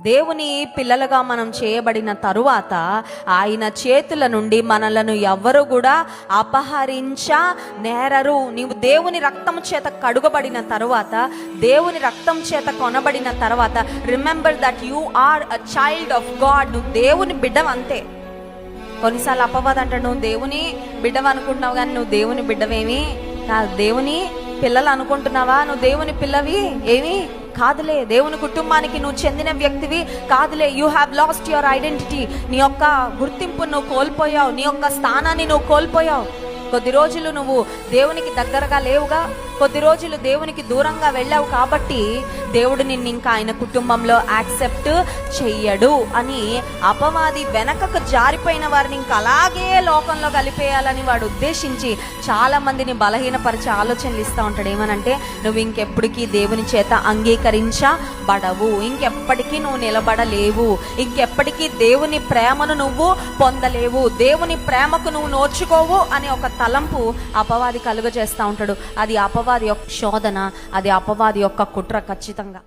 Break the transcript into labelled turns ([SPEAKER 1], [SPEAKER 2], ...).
[SPEAKER 1] దేవుని పిల్లలుగా మనం చేయబడిన తరువాత ఆయన చేతుల నుండి మనలను ఎవ్వరు కూడా నేరరు. నీవు దేవుని రక్తం చేత కడుగబడిన తరువాత, దేవుని రక్తం చేత కొనబడిన తర్వాత, remember that you are a child of God. నువ్వు దేవుని బిడ్డవంతే. కొన్నిసార్లు అపవాది అంటాడు, నువ్వు దేవుని బిడ్డవ అనుకుంటున్నావు కానీ నువ్వు దేవుని బిడ్డవేమి కాదు. దేవుని పిల్లలు అనుకుంటున్నావా? నువ్వు దేవుని పిల్లవి ఏమి కాదులే. దేవుని కుటుంబానికి నువ్వు చెందిన వ్యక్తివి కాదులే. You have lost your identity. నీ యొక్క గుర్తింపు నువ్వు కోల్పోయావు, నీ యొక్క స్థానాన్ని నువ్వు కోల్పోయావు. కొద్ది రోజులు నువ్వు దేవునికి దగ్గరగా లేవుగా, కొద్ది రోజులు దేవునికి దూరంగా వెళ్ళావు కాబట్టి దేవుడు నిన్ను ఇంకా ఆయన కుటుంబంలో యాక్సెప్ట్ చెయ్యడు అని అపవాది వెనకకు జారిపోయిన వారిని ఇంకా అలాగే లోకంలో కలిపేయాలని వాడు ఉద్దేశించి చాలా మందిని బలహీనపరిచే ఆలోచనలు ఇస్తూ ఉంటాడు. ఏమనంటే, నువ్వు ఇంకెప్పటికీ దేవుని చేత అంగీకరించబడవు, ఇంకెప్పటికీ నువ్వు నిలబడలేవు, ఇంకెప్పటికీ దేవుని ప్రేమను నువ్వు పొందలేవు, దేవుని ప్రేమకు నువ్వు నోచుకోవు అని ఒక తలంపు అపవాది కలుగజేస్తూ ఉంటాడు. అది అపవాది యొక్క శోధన, అది అపవాది యొక్క కుట్ర ఖచ్చితంగా.